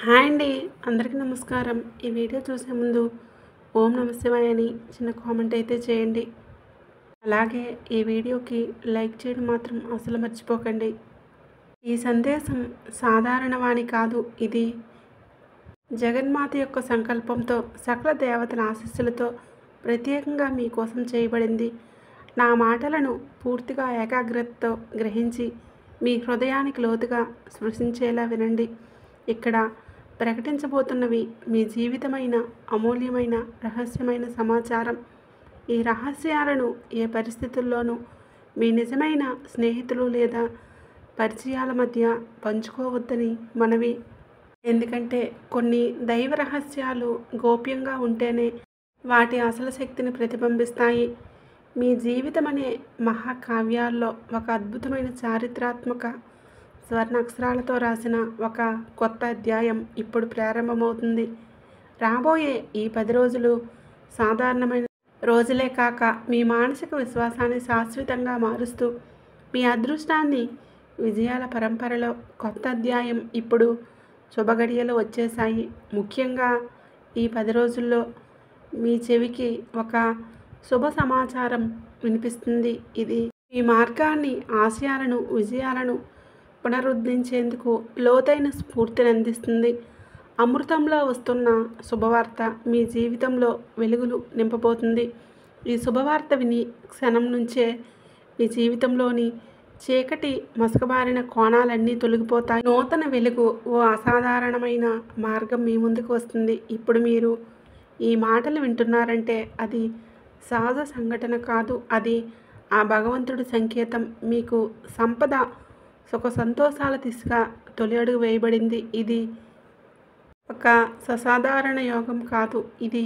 Hi అండి. అందరికీ నమస్కారం. ఈ వీడియో చూసే ముందు ఓం నమ శివాయ అని చిన్న కామెంట్ అయితే చేయండి. అలాగే ఈ వీడియోకి లైక్ చేయడం మాత్రం అసలు మర్చిపోకండి. ఈ సందేశం సాధారణ వాణి కాదు. ఇది జగన్మాత యొక్క సంకల్పంతో సకల దేవతల ఆశీస్సులతో ప్రత్యేకంగా మీకోసం చేయబడింది. నా మాటలను పూర్తిగా ఏకాగ్రతతో గ్రహించి మీ హృదయానికి లోతుగా స్పృశించేలా వినండి. ఇక్కడ ప్రకటించబోతున్నవి మీ జీవితమైన అమూల్యమైన రహస్యమైన సమాచారం. ఈ రహస్యాలను ఏ పరిస్థితుల్లోనూ మీ నిజమైన స్నేహితులు లేదా పరిచయాల మధ్య పంచుకోవద్దని మనవి. ఎందుకంటే కొన్ని దైవ రహస్యాలు గోప్యంగా ఉంటేనే వాటి అసలు శక్తిని ప్రతిబింబిస్తాయి. మీ జీవితం అనే మహాకావ్యాల్లో ఒక అద్భుతమైన చారిత్రాత్మక స్వర్ణాక్షరాలతో రాసిన ఒక కొత్త అధ్యాయం ఇప్పుడు ప్రారంభమవుతుంది. రాబోయే ఈ 10 రోజులు సాధారణమైన రోజులే కాక మీ మానసిక విశ్వాసాన్ని శాశ్వతంగా మారుస్తూ మీ అదృష్టాన్ని విజయాల పరంపరలో కొత్త అధ్యాయం ఇప్పుడు శుభగడియలు వచ్చేశాయి. ముఖ్యంగా ఈ 10 రోజుల్లో మీ చెవికి ఒక శుభ సమాచారం వినిపిస్తుంది. ఇది మీ మార్గాన్ని, ఆశయాలను, విజయాలను పునరుద్ధరించేందుకు లోతైన స్ఫూర్తిని అందిస్తుంది. అమృతంలో వస్తున్న శుభవార్త మీ జీవితంలో వెలుగులు నింపబోతుంది. ఈ శుభవార్త విని క్షణం నుంచే మీ జీవితంలోని చీకటి మసకబారిన కోణాలన్నీ తొలగిపోతాయి. నూతన వెలుగు, ఓ అసాధారణమైన మార్గం మీ ముందుకు వస్తుంది. ఇప్పుడు మీరు ఈ మాటలు వింటున్నారంటే అది సహజ సంఘటన కాదు. అది ఆ భగవంతుడి సంకేతం. మీకు సంపద, సుఖ సంతోషాల దిశగా తొలి అడుగు వేయబడింది. ఇది ఒక అసాధారణ యోగం కాదు. ఇది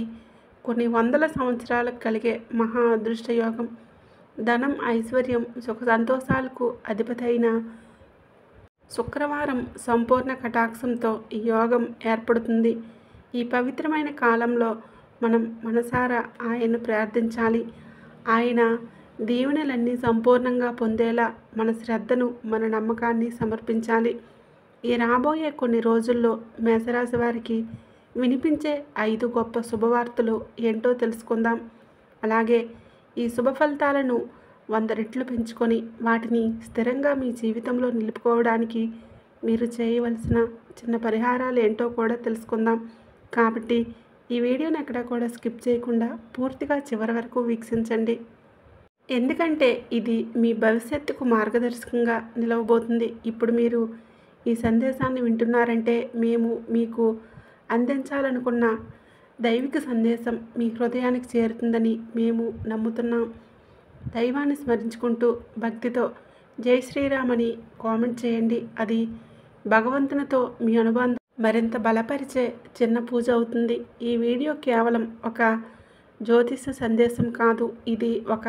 కొన్ని వందల సంవత్సరాలకు కలిగే మహా అదృష్ట యోగం. ధనం, ఐశ్వర్యం, సుఖ సంతోషాలకు అధిపతి అయిన శుక్రవారం సంపూర్ణ కటాక్షంతో ఈ యోగం ఏర్పడుతుంది. ఈ పవిత్రమైన కాలంలో మనం మనసారా ఆయన్ను ప్రార్థించాలి. ఆయన దీవెనలన్నీ సంపూర్ణంగా పొందేలా మన శ్రద్ధను, మన నమ్మకాన్ని సమర్పించాలి. ఈ రాబోయే కొన్ని రోజుల్లో మేషరాశి వారికి వినిపించే 5 గొప్ప శుభవార్తలు ఏంటో తెలుసుకుందాం. అలాగే ఈ శుభ ఫలితాలను 100 రెట్లు పెంచుకొని వాటిని స్థిరంగా మీ జీవితంలో నిలుపుకోవడానికి మీరు చేయవలసిన చిన్న పరిహారాలు ఏంటో కూడా తెలుసుకుందాం. కాబట్టి ఈ వీడియోని ఎక్కడా కూడా స్కిప్ చేయకుండా పూర్తిగా చివరి వరకు వీక్షించండి. ఎందుకంటే ఇది మీ భవిష్యత్తుకు మార్గదర్శకంగా నిలవబోతుంది. ఇప్పుడు మీరు ఈ సందేశాన్ని వింటున్నారంటే మేము మీకు అందించాలనుకున్న దైవిక సందేశం మీ హృదయానికి చేరుతుందని మేము నమ్ముతున్నాం. దైవాన్ని స్మరించుకుంటూ భక్తితో జై శ్రీరామ్ అని కామెంట్ చేయండి. అది భగవంతునితో మీ అనుబంధం మరింత బలపరిచే చిన్న పూజ అవుతుంది. ఈ వీడియో కేవలం ఒక జ్యోతిష సందేశం కాదు. ఇది ఒక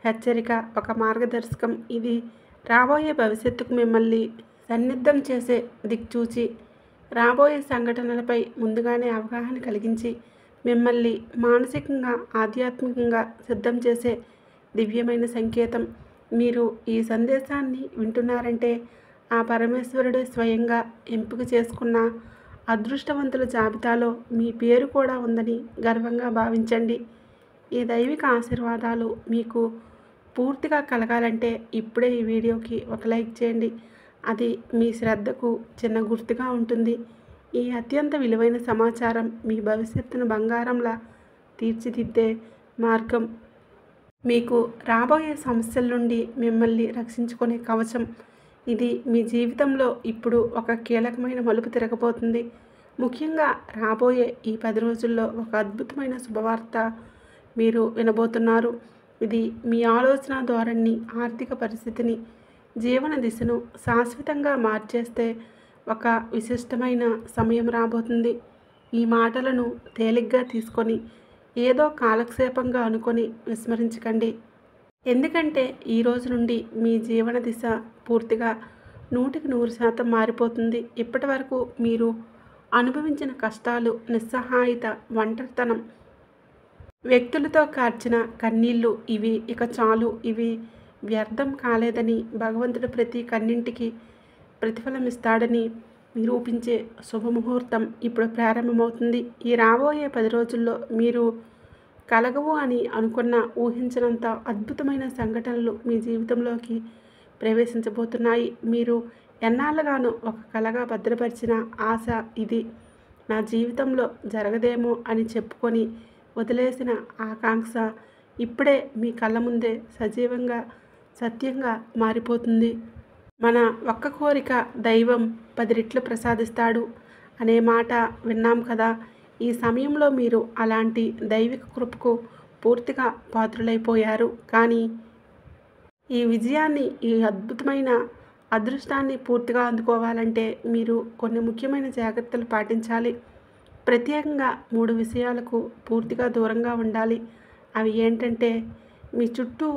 హెచ్చరిక, ఒక మార్గదర్శకం. ఇది రాబోయే భవిష్యత్తుకు మిమ్మల్ని సన్నిద్ధం చేసే దిక్చూచి, రాబోయే సంఘటనలపై ముందుగానే అవగాహన కలిగించి మిమ్మల్ని మానసికంగా, ఆధ్యాత్మికంగా సిద్ధం చేసే దివ్యమైన సంకేతం. మీరు ఈ సందేశాన్ని వింటున్నారంటే ఆ పరమేశ్వరుడే స్వయంగా ఎంపిక చేసుకున్న అదృష్టవంతుల జాబితాలో మీ పేరు కూడా ఉందని గర్వంగా భావించండి. ఈ దైవిక ఆశీర్వాదాలు మీకు పూర్తిగా కలగాలంటే ఇప్పుడే ఈ వీడియోకి ఒక లైక్ చేయండి. అది మీ శ్రద్ధకు చిన్న గుర్తుగా ఉంటుంది. ఈ అత్యంత విలువైన సమాచారం మీ భవిష్యత్తును బంగారంలా తీర్చిదిద్దే మార్గం. మీకు రాబోయే సమస్యల నుండి మిమ్మల్ని రక్షించుకునే కవచం. ఇది మీ జీవితంలో ఇప్పుడు ఒక కీలకమైన మలుపు తిరగబోతుంది. ముఖ్యంగా రాబోయే ఈ 10 రోజుల్లో ఒక అద్భుతమైన శుభవార్త మీరు వినబోతున్నారు. ఇది మీ ఆలోచన ధోరణిని, ఆర్థిక పరిస్థితిని, జీవన దిశను శాశ్వతంగా మార్చేస్తే ఒక విశిష్టమైన సమయం రాబోతుంది. ఈ మాటలను తేలిగ్గా తీసుకొని ఏదో కాలక్షేపంగా అనుకొని విస్మరించకండి. ఎందుకంటే ఈ రోజు నుండి మీ జీవన దిశ పూర్తిగా 100% మారిపోతుంది. ఇప్పటి వరకు మీరు అనుభవించిన కష్టాలు, నిస్సహాయత, ఒంటరితనం, వ్యక్తులతో కార్చిన కన్నీళ్ళు ఇవి ఇక చాలు. ఇవి వ్యర్థం కాలేదని, భగవంతుడు ప్రతి కన్నింటికి ప్రతిఫలం ఇస్తాడని నిరూపించే శుభముహూర్తం ఇప్పుడు ప్రారంభమవుతుంది. ఈ రాబోయే 10 రోజుల్లో మీరు కలగవు అని అనుకున్న ఊహించినంత అద్భుతమైన సంఘటనలు మీ జీవితంలోకి ప్రవేశించబోతున్నాయి. మీరు ఎన్నాళ్ళగానో ఒక కలగా భద్రపరిచిన ఆశ ఇది నా జీవితంలో జరగదేమో అని చెప్పుకొని వదిలేసిన ఆకాంక్ష ఇప్పుడే మీ కళ్ళ ముందే సజీవంగా సత్యంగా మారిపోతుంది. మన ఒక్క కోరిక దైవం 10 రెట్లు ప్రసాదిస్తాడు అనే మాట విన్నాం కదా. ఈ సమయంలో మీరు అలాంటి దైవిక కృపకు పూర్తిగా పాత్రులైపోయారు. కానీ ఈ విజయాన్ని, ఈ అద్భుతమైన అదృష్టాన్ని పూర్తిగా అందుకోవాలంటే మీరు కొన్ని ముఖ్యమైన జాగ్రత్తలు పాటించాలి. ప్రత్యేకంగా 3 విషయాలకు పూర్తిగా దూరంగా ఉండాలి. అవి ఏంటంటే, మీ చుట్టూ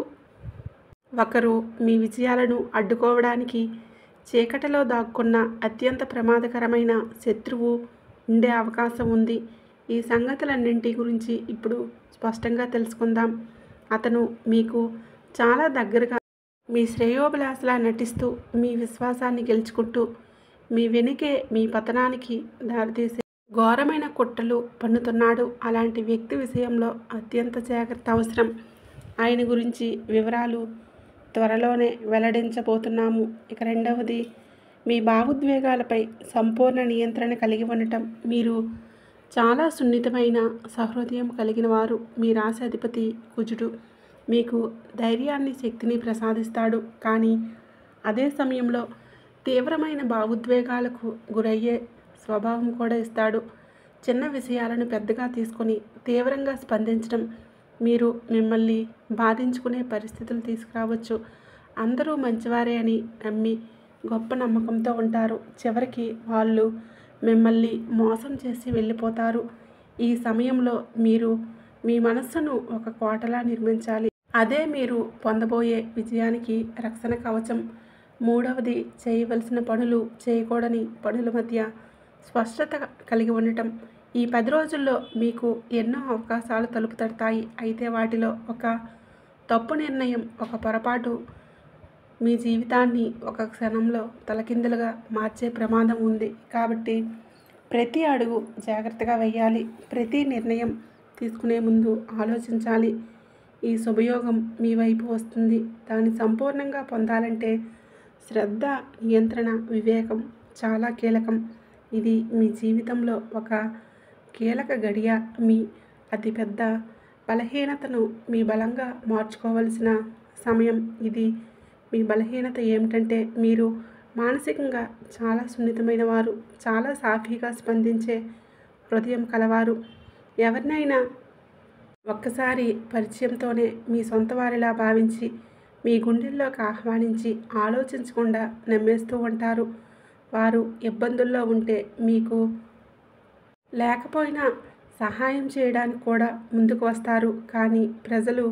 ఒకరు మీ విజయాలను అడ్డుకోవడానికి చీకటిలో దాక్కున్న అత్యంత ప్రమాదకరమైన శత్రువు ఉండే అవకాశం ఉంది. ఈ సంగతులన్నింటి గురించి ఇప్పుడు స్పష్టంగా తెలుసుకుందాం. అతను మీకు చాలా దగ్గరగా మీ శ్రేయోభిలాషలా నటిస్తూ మీ విశ్వాసాన్ని గెలుచుకుంటూ మీ వెనుకే మీ పతనానికి దారితీసే ఘోరమైన కుట్రలు పన్నుతున్నాడు. అలాంటి వ్యక్తి విషయంలో అత్యంత జాగ్రత్త అవసరం. ఆయన గురించి వివరాలు త్వరలోనే వెల్లడించబోతున్నాము. ఇక రెండవది, మీ భావోద్వేగాలపై సంపూర్ణ నియంత్రణ కలిగి ఉండటం. మీరు చాలా సున్నితమైన సహృదయం కలిగిన వారు. మీ రాశి అధిపతి కుజుడు మీకు ధైర్యాన్ని, శక్తిని ప్రసాదిస్తాడు. కానీ అదే సమయంలో తీవ్రమైన భావోద్వేగాలకు గురయ్యే స్వభావం కూడా ఇస్తాడు. చిన్న విషయాలను పెద్దగా తీసుకొని తీవ్రంగా స్పందించడం మీరు మిమ్మల్ని బాధించుకునే పరిస్థితులు తీసుకురావచ్చు. అందరూ మంచివారే అని నమ్మి గొప్ప నమ్మకంతో ఉంటారు. చివరికి వాళ్ళు మిమ్మల్ని మోసం చేసి వెళ్ళిపోతారు. ఈ సమయంలో మీరు మీ మనస్సును ఒక కోటలా నిర్మించాలి. అదే మీరు పొందబోయే విజయానికి రక్షణ కవచం. మూడవది, చేయవలసిన పనులు, చేయకూడని పనుల మధ్య స్పష్టత కలిగి ఉండటం. ఈ 10 రోజుల్లో మీకు ఎన్నో అవకాశాలు తలుపు తడతాయి. అయితే వాటిలో ఒక తప్పు నిర్ణయం, ఒక పొరపాటు మీ జీవితాన్ని ఒక క్షణంలో తలకిందులుగా మార్చే ప్రమాదం ఉంది. కాబట్టి ప్రతి అడుగు జాగ్రత్తగా వేయాలి. ప్రతి నిర్ణయం తీసుకునే ముందు ఆలోచించాలి. ఈ శుభయోగం మీ వైపు వస్తుంది. దాన్ని సంపూర్ణంగా పొందాలంటే శ్రద్ధ, నియంత్రణ, వివేకం చాలా కీలకం. ఇది మీ జీవితంలో ఒక కీలక గడియ. మీ అతిపెద్ద బలహీనతను మీ బలంగా మార్చుకోవలసిన సమయం ఇది. మీ బలహీనత ఏమిటంటే మీరు మానసికంగా చాలా సున్నితమైన వారు, చాలా సాఫీగా స్పందించే హృదయం కలవారు. ఎవరినైనా ఒక్కసారి పరిచయంతోనే మీ సొంత వారిలా భావించి మీ గుండెల్లోకి ఆహ్వానించి ఆలోచించకుండా నమ్మేస్తూ ఉంటారు. వారు ఇబ్బందుల్లో ఉంటే మీకు లేకపోయినా సహాయం చేయడానికి కూడా ముందుకు వస్తారు. కానీ ప్రజలు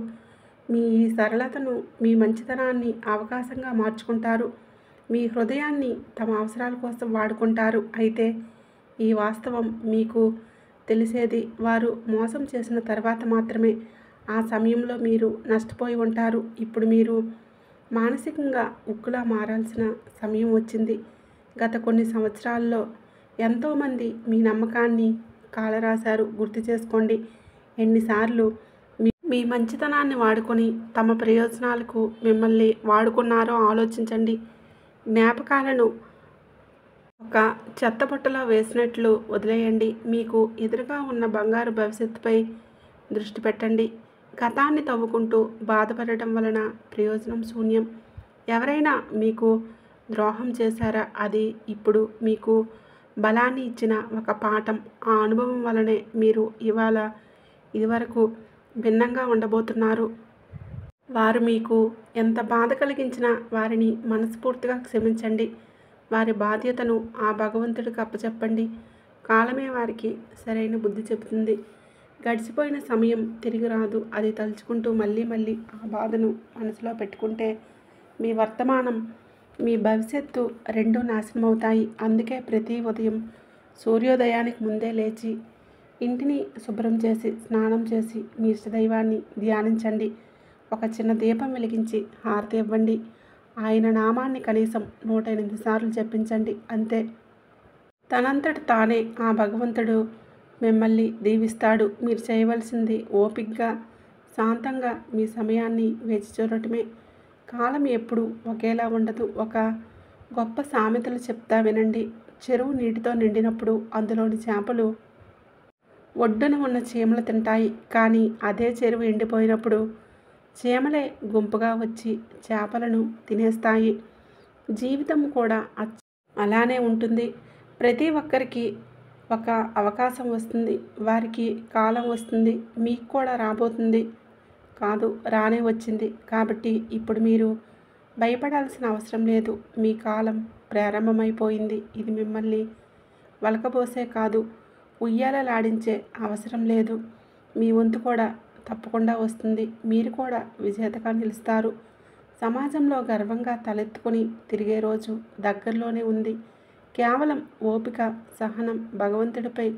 మీ ఈ సరళతను, మీ మంచితనాన్ని అవకాశంగా మార్చుకుంటారు. మీ హృదయాన్ని తమ అవసరాల కోసం వాడుకుంటారు. అయితే ఈ వాస్తవం మీకు తెలిసేది వారు మోసం చేసిన తర్వాత మాత్రమే. ఆ సమయంలో మీరు నష్టపోయి ఉంటారు. ఇప్పుడు మీరు మానసికంగా ఉక్కులా మారాల్సిన సమయం వచ్చింది. గత కొన్ని సంవత్సరాల్లో ఎంతోమంది మీ నమ్మకాన్ని కాలరాశారు. గుర్తు చేసుకోండి. ఎన్నిసార్లు మీ మంచితనాన్ని వాడుకొని తమ ప్రయోజనాలకు మిమ్మల్ని వాడుకున్నారో ఆలోచించండి. జ్ఞాపకాలను ఒక చెత్తబుట్టలో వేసినట్లు వదిలేయండి. మీకు ఎదురుగా ఉన్న బంగారు భవిష్యత్తుపై దృష్టి పెట్టండి. గతాన్ని తవ్వుకుంటూ బాధపడటం వలన ప్రయోజనం శూన్యం. ఎవరైనా మీకు ద్రోహం చేశారా? అది ఇప్పుడు మీకు బలాన్ని ఇచ్చిన ఒక పాఠం. ఆ అనుభవం వలనే మీరు ఇదివరకు భిన్నంగా ఉండబోతున్నారు. వారు మీకు ఎంత బాధ కలిగించినా వారిని మనస్ఫూర్తిగా క్షమించండి. వారి బాధ్యతను ఆ భగవంతుడికి అప్పచెప్పండి. కాలమే వారికి సరైన బుద్ధి చెబుతుంది. గడిచిపోయిన సమయం తిరిగి రాదు. అది తలుచుకుంటూ మళ్ళీ మళ్ళీ ఆ బాధను మనసులో పెట్టుకుంటే మీ వర్తమానం, మీ భవిష్యత్తు రెండూ నాశనమవుతాయి. అందుకే ప్రతి ఉదయం సూర్యోదయానికి ముందే లేచి ఇంటిని శుభ్రం చేసి, స్నానం చేసి మీ ఇష్టదైవాన్ని ధ్యానించండి. ఒక చిన్న దీపం వెలిగించి హారతి ఇవ్వండి. ఆయన నామాన్ని కనీసం 108 సార్లు జపించండి. అంతే. తనంతట తానే ఆ భగవంతుడు మిమ్మల్ని దీవిస్తాడు. మీరు చేయవలసింది ఓపికగా, శాంతంగా మీ సమయాన్ని వేచి చూడటమే. కాలం ఎప్పుడూ ఒకేలా ఉండదు. ఒక గొప్ప సామెతలు చెప్తా వినండి. చెరువు నీటితో నిండినప్పుడు అందులోని చేపలు ఒడ్డున ఉన్న చీమలు తింటాయి. కానీ అదే చెరువు ఎండిపోయినప్పుడు చీమలే గుంపుగా వచ్చి చేపలను తినేస్తాయి. జీవితం కూడా అలానే ఉంటుంది. ప్రతి ఒక్కరికి ఒక అవకాశం వస్తుంది. వారికి కాలం వస్తుంది. మీకు కూడా రాబోతుంది. కాదు, రానే వచ్చింది. కాబట్టి ఇప్పుడు మీరు భయపడాల్సిన అవసరం లేదు. మీ కాలం ప్రారంభమైపోయింది. ఇది మిమ్మల్ని వలకబోసే కాదు, ఉయ్యాలలాడించే అవసరం లేదు. మీ వంతు కూడా తప్పకుండా వస్తుంది. మీరు కూడా విజేతగా నిలుస్తారు. సమాజంలో గర్వంగా తలెత్తుకొని తిరిగే రోజు దగ్గరలోనే ఉంది. కేవలం ఓపిక, సహనం, భగవంతుడిపై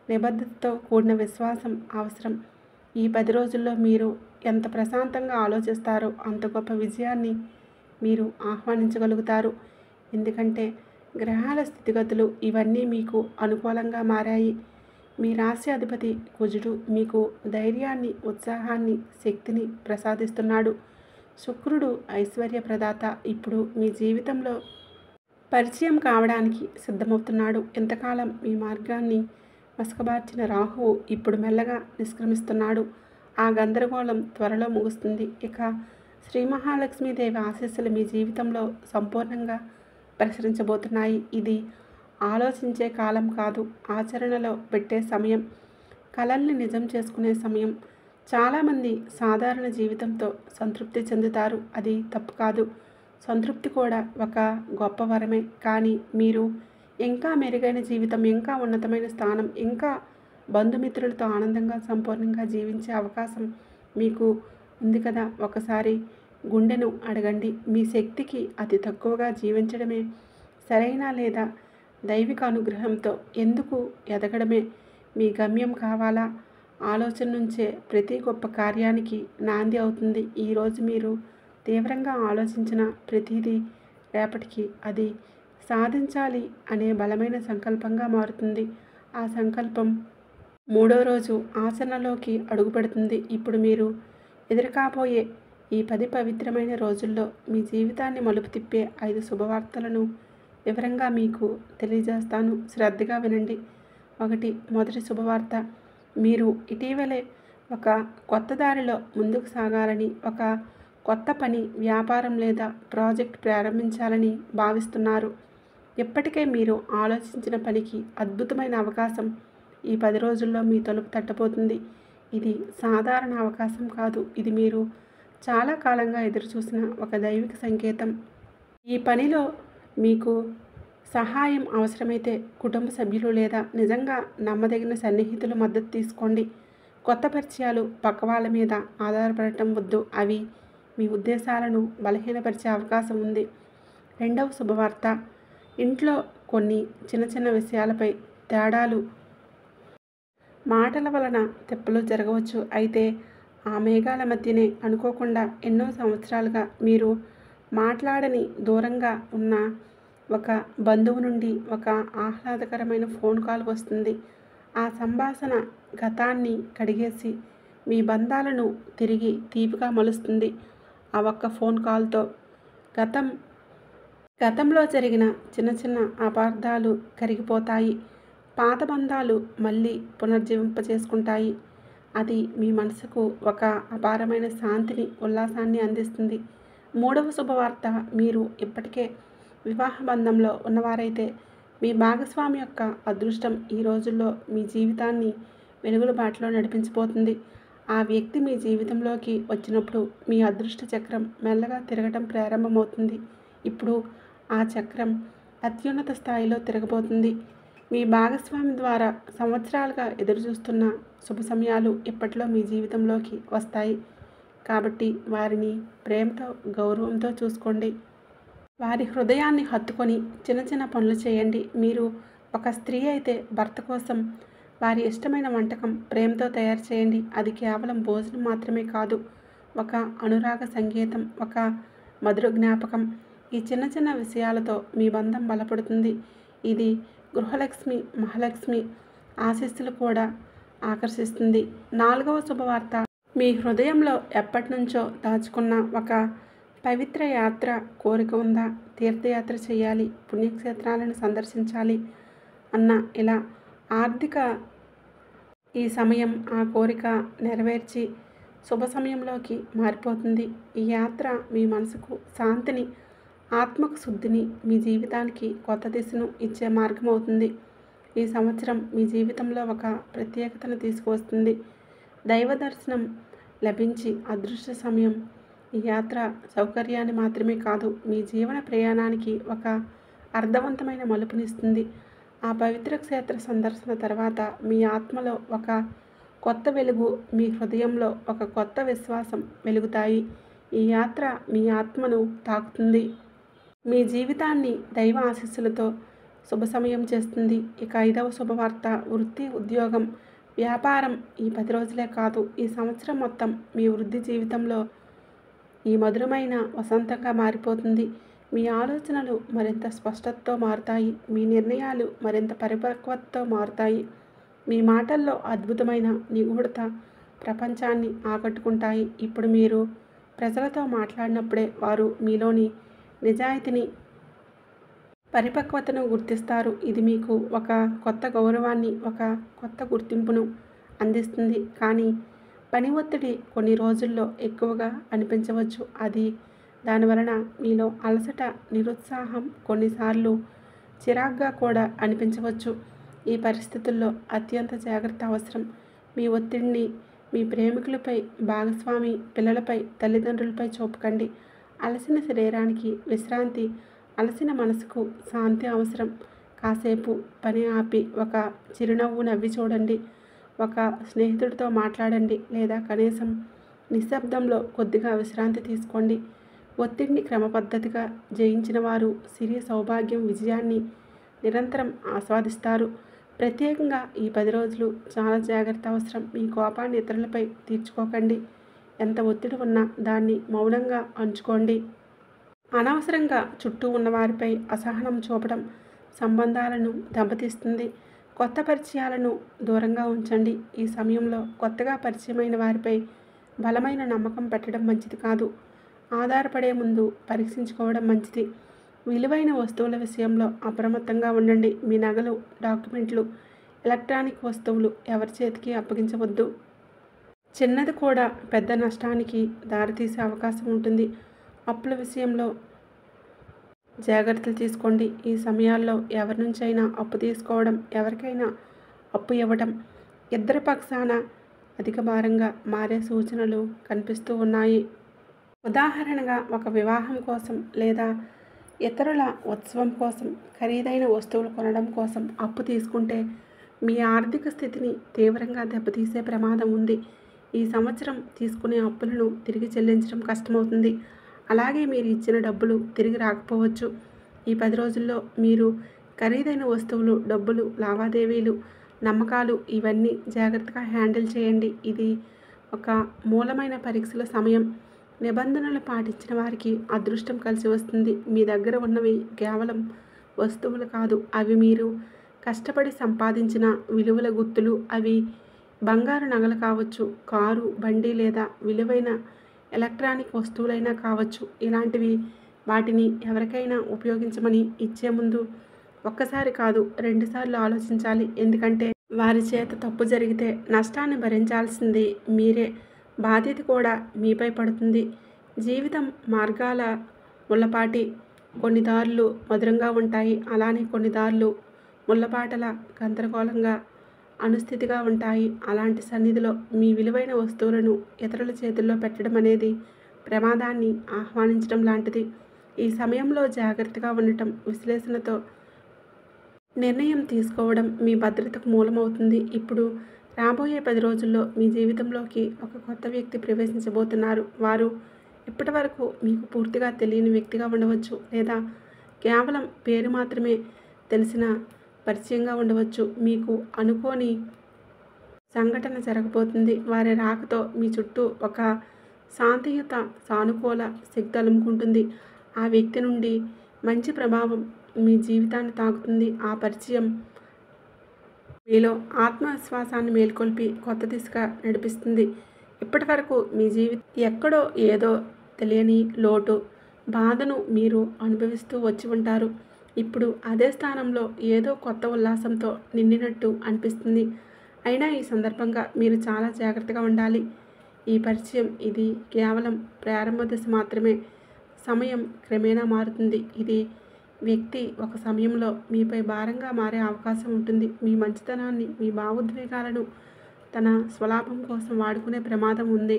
నిబద్ధతతో కూడిన విశ్వాసం అవసరం. ఈ 10 రోజుల్లో మీరు ఎంత ప్రశాంతంగా ఆలోచిస్తారో అంత గొప్ప విజయాన్ని మీరు ఆహ్వానించగలుగుతారు. ఎందుకంటే గ్రహాల స్థితిగతులు ఇవన్నీ మీకు అనుకూలంగా మారాయి. మీ రాశ్యాధిపతి కుజుడు మీకు ధైర్యాన్ని, ఉత్సాహాన్ని, శక్తిని ప్రసాదిస్తున్నాడు. శుక్రుడు ఐశ్వర్య ప్రదాత ఇప్పుడు మీ జీవితంలో పరిచయం కావడానికి సిద్ధమవుతున్నాడు. ఇంతకాలం మీ మార్గాన్ని మసకబార్చిన రాహువు ఇప్పుడు మెల్లగా నిష్క్రమిస్తున్నాడు. ఆ గందరగోళం త్వరలో ముగుస్తుంది. ఇక శ్రీ మహాలక్ష్మీదేవి ఆశీస్సులు మీ జీవితంలో సంపూర్ణంగా ప్రసరించబోతున్నాయి. ఇది ఆలోచించే కాలం కాదు, ఆచరణలో పెట్టే సమయం, కలల్ని నిజం చేసుకునే సమయం. చాలామంది సాధారణ జీవితంతో సంతృప్తి చెందుతారు. అది తప్పు కాదు. సంతృప్తి కూడా ఒక గొప్ప వరమే. కానీ మీరు ఇంకా మెరుగైన జీవితం, ఇంకా ఉన్నతమైన స్థానం, ఇంకా బంధుమిత్రులతో ఆనందంగా సంపూర్ణంగా జీవించే అవకాశం మీకు ఉంది కదా. ఒకసారి గుండెను అడగండి. మీ శక్తికి అతి తక్కువగా జీవించడమే సరైన లేదా దైవిక అనుగ్రహంతో ఎందుకు ఎదగడమే మీ గమ్యం కావాలా? ఆలోచన నుంచే ప్రతి గొప్ప కార్యానికి నాంది అవుతుంది. ఈరోజు మీరు తీవ్రంగా ఆలోచించిన ప్రతిదీ రేపటికి అది సాధించాలి అనే బలమైన సంకల్పంగా మారుతుంది. ఆ సంకల్పం 3వ రోజు ఆచరణలోకి అడుగుపెడుతుంది. ఇప్పుడు మీరు ఎదురుకాబోయే ఈ 10 పవిత్రమైన రోజుల్లో మీ జీవితాన్ని మలుపు తిప్పే 5 శుభవార్తలను వివరంగా మీకు తెలియజేస్తాను. శ్రద్ధగా వినండి. మొదటి శుభవార్త. మీరు ఇటీవలే ఒక కొత్త దారిలో ముందుకు సాగాలని, ఒక కొత్త పని, వ్యాపారం లేదా ప్రాజెక్ట్ ప్రారంభించాలని భావిస్తున్నారు. ఇప్పటికే మీరు ఆలోచించిన పనికి అద్భుతమైన అవకాశం ఈ 10 రోజుల్లో మీ తలుపు తట్టబోతుంది. ఇది సాధారణ అవకాశం కాదు. ఇది మీరు చాలా కాలంగా ఎదురుచూసిన ఒక దైవిక సంకేతం. ఈ పనిలో మీకు సహాయం అవసరమైతే కుటుంబ సభ్యులు లేదా నిజంగా నమ్మదగిన సన్నిహితుల మద్దతు తీసుకోండి. కొత్త పరిచయాలు పక్క వాళ్ళ మీద ఆధారపడటం వద్దు. అవి మీ ఉద్దేశాలను బలహీనపరిచే అవకాశం ఉంది. 2వ శుభవార్త. ఇంట్లో కొన్ని చిన్న చిన్న విషయాలపై తేడాలు, మాటల వలన తిప్పలు జరగవచ్చు. అయితే ఆ మేఘాల మధ్యనే అనుకోకుండా ఎన్నో సంవత్సరాలుగా మీరు మాట్లాడని దూరంగా ఉన్న ఒక బంధువు నుండి ఒక ఆహ్లాదకరమైన ఫోన్ కాల్ వస్తుంది. ఆ సంభాషణ గతాన్ని కడిగేసి మీ బంధాలను తిరిగి తీపిగా మలుస్తుంది. ఆ ఒక్క ఫోన్ కాల్తో గతంలో జరిగిన చిన్న చిన్న అపార్థాలు కరిగిపోతాయి. పాత బంధాలు మళ్ళీ పునర్జీవింపచేసుకుంటాయి. అది మీ మనసుకు ఒక అపారమైన శాంతిని, ఉల్లాసాన్ని అందిస్తుంది. 3వ శుభవార్త. మీరు ఇప్పటికే వివాహ బంధంలో ఉన్నవారైతే మీ భాగస్వామి యొక్క అదృష్టం ఈ రోజుల్లో మీ జీవితాన్ని వెలుగుల బాటలో నడిపించబోతుంది. ఆ వ్యక్తి మీ జీవితంలోకి వచ్చినప్పుడు మీ అదృష్ట చక్రం మెల్లగా తిరగటం ప్రారంభమవుతుంది. ఇప్పుడు ఆ చక్రం అత్యున్నత స్థాయిలో తిరగబోతుంది. మీ భాగస్వామి ద్వారా సంవత్సరాలుగా ఎదురుచూస్తున్న శుభ సమయాలు ఇప్పట్లో మీ జీవితంలోకి వస్తాయి. కాబట్టి వారిని ప్రేమతో, గౌరవంతో చూసుకోండి. వారి హృదయాన్ని హత్తుకొని చిన్న చిన్న పనులు చేయండి. మీరు ఒక స్త్రీ అయితే భర్త కోసం వారి ఇష్టమైన వంటకం ప్రేమతో తయారు చేయండి. అది కేవలం భోజనం మాత్రమే కాదు, ఒక అనురాగ సంగీతం, ఒక మధుర జ్ఞాపకం. ఈ చిన్న చిన్న విషయాలతో మీ బంధం బలపడుతుంది. ఇది గృహలక్ష్మి, మహాలక్ష్మి ఆశీస్సులు కూడా ఆకర్షిస్తుంది. 4వ శుభవార్త, మీ హృదయంలో ఎప్పటినుంచో దాచుకున్న ఒక పవిత్ర యాత్ర కోరిక ఉందా? తీర్థయాత్ర చేయాలి, పుణ్యక్షేత్రాలను సందర్శించాలి అన్న ఇలా ఆర్థిక ఈ సమయం ఆ కోరిక నెరవేర్చి శుభ సమయంలోకి మారిపోతుంది. ఈ యాత్ర మీ మనసుకు శాంతిని, ఆత్మకు శుద్ధిని, మీ జీవితానికి కొత్త దిశను ఇచ్చే మార్గం అవుతుంది. ఈ సంవత్సరం మీ జీవితంలో ఒక ప్రత్యేకతను తీసుకువస్తుంది. దైవ దర్శనం లభించి అదృష్ట సమయం. ఈ యాత్ర సౌకర్యాన్ని మాత్రమే కాదు, మీ జీవన ప్రయాణానికి ఒక అర్థవంతమైన మలుపునిస్తుంది. ఆ పవిత్ర క్షేత్ర సందర్శన తర్వాత మీ ఆత్మలో ఒక కొత్త వెలుగు, మీ హృదయంలో ఒక కొత్త విశ్వాసం వెలుగుతాయి. ఈ యాత్ర మీ ఆత్మను తాకుతుంది, మీ జీవితాన్ని దైవ ఆశీస్సులతో శుభ సమయం చేస్తుంది. ఇక 5వ శుభవార్త, వృత్తి, ఉద్యోగం, వ్యాపారం. ఈ 10 రోజులే కాదు, ఈ సంవత్సరం మొత్తం మీ వృద్ధి జీవితంలో ఈ మధురమైన వసంతంగా మారిపోతుంది. మీ ఆలోచనలు మరింత స్పష్టతతో మారుతాయి, మీ నిర్ణయాలు మరింత పరిపక్వతతో మారుతాయి. మీ మాటల్లో అద్భుతమైన నిగూఢత ప్రపంచాన్ని ఆకట్టుకుంటాయి. ఇప్పుడు మీరు ప్రజలతో మాట్లాడినప్పుడే వారు మీలోని నిజాయితీని, పరిపక్వతను గుర్తిస్తారు. ఇది మీకు ఒక కొత్త గౌరవాన్ని, ఒక కొత్త గుర్తింపును అందిస్తుంది. కానీ పని ఒత్తిడి కొన్ని రోజుల్లో ఎక్కువగా అనిపించవచ్చు. దానివలన మీలో అలసట, నిరుత్సాహం, కొన్నిసార్లు చిరాగ్గా కూడా అనిపించవచ్చు. ఈ పరిస్థితుల్లో అత్యంత జాగ్రత్త అవసరం. మీ ఒత్తిడిని మీ ప్రేమికులపై, భాగస్వామి, పిల్లలపై, తల్లిదండ్రులపై చూపకండి. అలసిన శరీరానికి విశ్రాంతి, అలసిన మనసుకు శాంతి అవసరం. కాసేపు పని ఆపి ఒక చిరునవ్వు నవ్వి చూడండి. ఒక స్నేహితుడితో మాట్లాడండి, లేదా కనీసం నిశ్శబ్దంలో కొద్దిగా విశ్రాంతి తీసుకోండి. ఒత్తిడిని క్రమపద్ధతిగా జయించిన వారు సిరి, సౌభాగ్యం, విజయాన్ని నిరంతరం ఆస్వాదిస్తారు. ప్రత్యేకంగా ఈ 10 రోజులు చాలా జాగ్రత్త అవసరం. మీ కోపాన్ని ఇతరులపై తీర్చుకోకండి. ఎంత ఒత్తిడి ఉన్నా దాన్ని మౌనంగా అంచుకోండి. అనవసరంగా చుట్టూ ఉన్నవారిపై అసహనం చూపడం సంబంధాలను దెబ్బతీస్తుంది. కొత్త పరిచయాలను దూరంగా ఉంచండి. ఈ సమయంలో కొత్తగా పరిచయమైన వారిపై బలమైన నమ్మకం పెట్టడం మంచిది కాదు. ఆధారపడే ముందు పరీక్షించుకోవడం మంచిది. విలువైన వస్తువుల విషయంలో అప్రమత్తంగా ఉండండి. మీ నగలు, డాక్యుమెంట్లు, ఎలక్ట్రానిక్ వస్తువులు ఎవరి చేతికి అప్పగించవద్దు. చిన్నది కూడా పెద్ద నష్టానికి దారితీసే అవకాశం ఉంటుంది. అప్పుల విషయంలో జాగ్రత్తలు తీసుకోండి. ఈ సమయాల్లో ఎవరి నుంచైనా అప్పు తీసుకోవడం, ఎవరికైనా అప్పు ఇవ్వడం ఇద్దరి పక్షాన అధిక భారంగా మారే సూచనలు కనిపిస్తూ ఉన్నాయి. ఉదాహరణగా, ఒక వివాహం కోసం లేదా ఇతరుల ఉత్సవం కోసం ఖరీదైన వస్తువులు కొనడం కోసం అప్పు తీసుకుంటే మీ ఆర్థిక స్థితిని తీవ్రంగా దెబ్బతీసే ప్రమాదం ఉంది. ఈ సంవత్సరం తీసుకునే అప్పులను తిరిగి చెల్లించడం కష్టమవుతుంది. అలాగే మీరు ఇచ్చిన డబ్బులు తిరిగి రాకపోవచ్చు. ఈ 10 రోజుల్లో మీరు ఖరీదైన వస్తువులు, డబ్బులు, లావాదేవీలు, నమ్మకాలు ఇవన్నీ జాగ్రత్తగా హ్యాండిల్ చేయండి. ఇది ఒక మూలమైన పరీక్షల సమయం. నిబంధనలు పాటించిన వారికి అదృష్టం కలిసి వస్తుంది. మీ దగ్గర ఉన్నవి కేవలం వస్తువులు కాదు, అవి మీరు కష్టపడి సంపాదించిన విలువల గుర్తులు. అవి బంగారు నగలు కావచ్చు, కారు, బండి లేదా విలువైన ఎలక్ట్రానిక్ వస్తువులైనా కావచ్చు. ఇలాంటివి వాటిని ఎవరికైనా ఉపయోగించమని ఇచ్చే ముందు ఒక్కసారి కాదు 2 సార్లు ఆలోచించాలి. ఎందుకంటే వారి చేత తప్పు జరిగితే నష్టాన్ని భరించాల్సింది మీరే. బాధ్యత కూడా మీపై పడుతుంది. జీవితం మార్గాల ముళ్ళపాటి. కొన్ని దారులు మధురంగా ఉంటాయి, అలానే కొన్ని దారులు ముళ్ళపాటల గందరగోళంగా, అనుస్థితిగా ఉంటాయి. అలాంటి సన్నిధిలో మీ విలువైన వస్తువులను ఇతరుల చేతుల్లో పెట్టడం అనేది ప్రమాదాన్ని ఆహ్వానించడం లాంటిది. ఈ సమయంలో జాగ్రత్తగా ఉండటం, విశ్లేషణతో నిర్ణయం తీసుకోవడం మీ భద్రతకు మూలమవుతుంది. ఇప్పుడు రాబోయే 10 రోజుల్లో మీ జీవితంలోకి ఒక కొత్త వ్యక్తి ప్రవేశించబోతున్నారు. వారు ఇప్పటి వరకు మీకు పూర్తిగా తెలియని వ్యక్తిగా ఉండవచ్చు, లేదా కేవలం పేరు మాత్రమే తెలిసిన పరిచయంగా ఉండవచ్చు. మీకు అనుకోని సంఘటన జరగబోతుంది. వారి రాకతో మీ చుట్టూ ఒక శాంతియుత, సానుకూల శక్తి అలుముకుంటుంది. ఆ వ్యక్తి నుండి మంచి ప్రభావం మీ జీవితాన్ని తాకుతుంది. ఆ పరిచయం మీలో ఆత్మవిశ్వాసాన్ని మేల్కొల్పి కొత్త దిశగా నడిపిస్తుంది. ఇప్పటి వరకు మీ ఎక్కడో ఏదో తెలియని లోటు, బాధను మీరు అనుభవిస్తూ వచ్చి ఉంటారు. ఇప్పుడు అదే స్థానంలో ఏదో కొత్త ఉల్లాసంతో నిండినట్టు అనిపిస్తుంది. అయినా ఈ సందర్భంగా మీరు చాలా జాగ్రత్తగా ఉండాలి. ఈ పరిచయం ఇది కేవలం ప్రారంభ దశ మాత్రమే. సమయం క్రమేణా మారుతుంది. ఇది వ్యక్తి ఒక సమయంలో మీపై భారంగా మారే అవకాశం ఉంటుంది. మీ మంచితనాన్ని, మీ భావోద్వేగాలను తన స్వలాభం కోసం వాడుకునే ప్రమాదం ఉంది.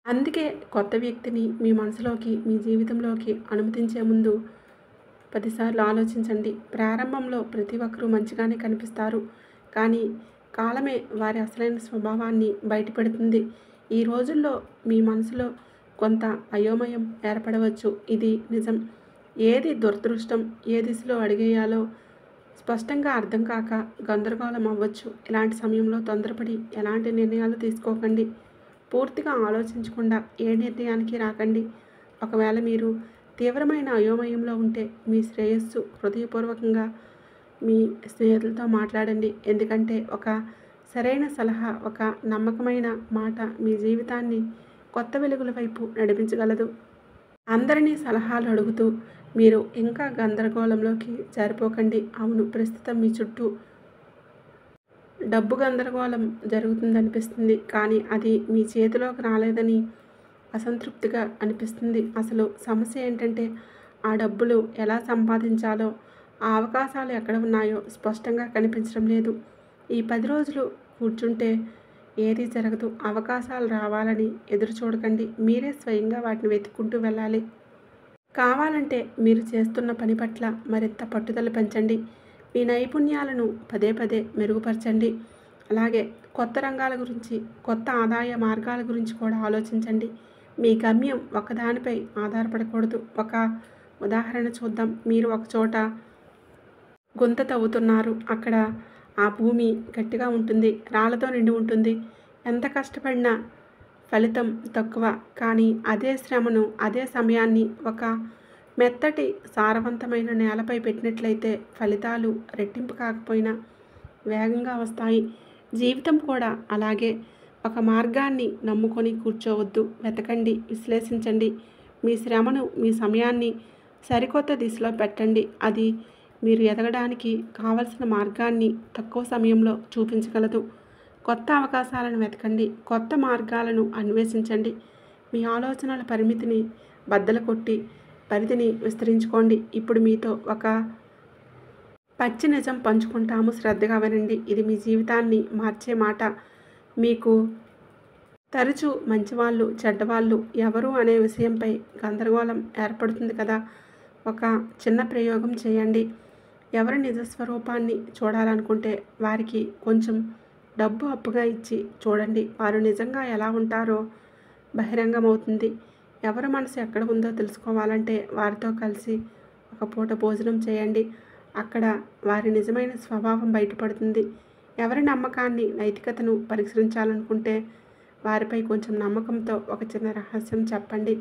అందుకే కొత్త వ్యక్తిని మీ మనసులోకి, మీ జీవితంలోకి అనుమతించే ముందు 10 సార్లు ఆలోచించండి. ప్రారంభంలో ప్రతి ఒక్కరూ మంచిగానే కనిపిస్తారు, కానీ కాలమే వారి అసలైన స్వభావాన్ని బయటపెడుతుంది. ఈ రోజుల్లో మీ మనసులో కొంత అయోమయం ఏర్పడవచ్చు. ఇది నిజం. ఏది దురదృష్టం, ఏ దిశలో అడిగేయాలో స్పష్టంగా అర్థం కాక గందరగోళం అవ్వచ్చు. ఇలాంటి సమయంలో తొందరపడి ఎలాంటి నిర్ణయాలు తీసుకోకండి. పూర్తిగా ఆలోచించకుండా ఏ నిర్ణయానికి రాకండి. ఒకవేళ మీరు తీవ్రమైన అయోమయంలో ఉంటే మీ శ్రేయస్సు హృదయపూర్వకంగా మీ స్నేహితులతో మాట్లాడండి. ఎందుకంటే ఒక సరైన సలహా, ఒక నమ్మకమైన మాట మీ జీవితాన్ని కొత్త వెలుగుల వైపు నడిపించగలదు. అందరినీ సలహాలు అడుగుతూ మీరు ఇంకా గందరగోళంలోకి జారిపోకండి. అవును, ప్రస్తుతం మీ చుట్టూ డబ్బు గందరగోళం జరుగుతుందనిపిస్తుంది, కానీ అది మీ చేతిలోకి రాలేదని అసంతృప్తిగా అనిపిస్తుంది. అసలు సమస్య ఏంటంటే ఆ డబ్బులు ఎలా సంపాదించాలో, ఆ అవకాశాలు ఎక్కడ ఉన్నాయో స్పష్టంగా కనిపించడం లేదు. ఈ 10 రోజులు కూర్చుంటే ఏదీ జరగదు. అవకాశాలు రావాలని ఎదురు చూడకండి. మీరే స్వయంగా వాటిని వెతుక్కుంటూ వెళ్ళాలి. కావాలంటే మీరు చేస్తున్న పని పట్ల మరింత పట్టుదల పెంచండి. మీ నైపుణ్యాలను పదే పదే మెరుగుపరచండి. అలాగే కొత్త రంగాల గురించి, కొత్త ఆదాయ మార్గాల గురించి కూడా ఆలోచించండి. మీ గమ్యం ఒకదానిపై ఆధారపడకూడదు. ఒక ఉదాహరణ చూద్దాం. మీరు ఒక చోట గుంత తవ్వుతున్నారు. అక్కడ ఆ భూమి గట్టిగా ఉంటుంది, రాళ్లతో నిండి ఉంటుంది. ఎంత కష్టపడినా ఫలితం తక్కువ. కానీ అదే శ్రమను, అదే సమయాన్ని ఒక మెత్తటి సారవంతమైన నేలపై పెట్టినట్లయితే ఫలితాలు రెట్టింపు కాకపోయినా వేగంగా వస్తాయి. జీవితం కూడా అలాగే. ఒక మార్గాన్ని నమ్ముకొని కూర్చోవద్దు. వెతకండి, విశ్లేషించండి. మీ శ్రమను, మీ సమయాన్ని సరికొత్త దిశలో పెట్టండి. అది మీరు ఎదగడానికి కావలసిన మార్గాన్ని తక్కువ సమయంలో చూపించగలదు. కొత్త అవకాశాలను వెతకండి. కొత్త మార్గాలను అన్వేషించండి. మీ ఆలోచనల పరిమితిని బద్దలు కొట్టి పరిధిని విస్తరించుకోండి. ఇప్పుడు మీతో ఒక పచ్చి నిజం పంచుకుంటాము. శ్రద్ధగా వినండి. ఇది మీ జీవితాన్ని మార్చే మాట. మీకు తరచూ మంచివాళ్ళు, చెడ్డవాళ్ళు ఎవరు అనే విషయంపై గందరగోళం ఏర్పడుతుంది కదా. ఒక చిన్న ప్రయోగం చేయండి. ఎవరి నిజస్వరూపాన్ని చూడాలనుకుంటే వారికి కొంచెం డబ్బు అప్పుగా ఇచ్చి చూడండి. వారు నిజంగా ఎలా ఉంటారో బహిరంగమవుతుంది. ఎవరి మనసు ఎక్కడ ఉందో తెలుసుకోవాలంటే వారితో కలిసి ఒక పూట భోజనం చేయండి. అక్కడ వారి నిజమైన స్వభావం బయటపడుతుంది. ఎవరి నమ్మకాన్ని, నైతికతను పరీక్షించాలనుకుంటే వారిపై కొంచెం నమ్మకంతో ఒక చిన్న రహస్యం చెప్పండి.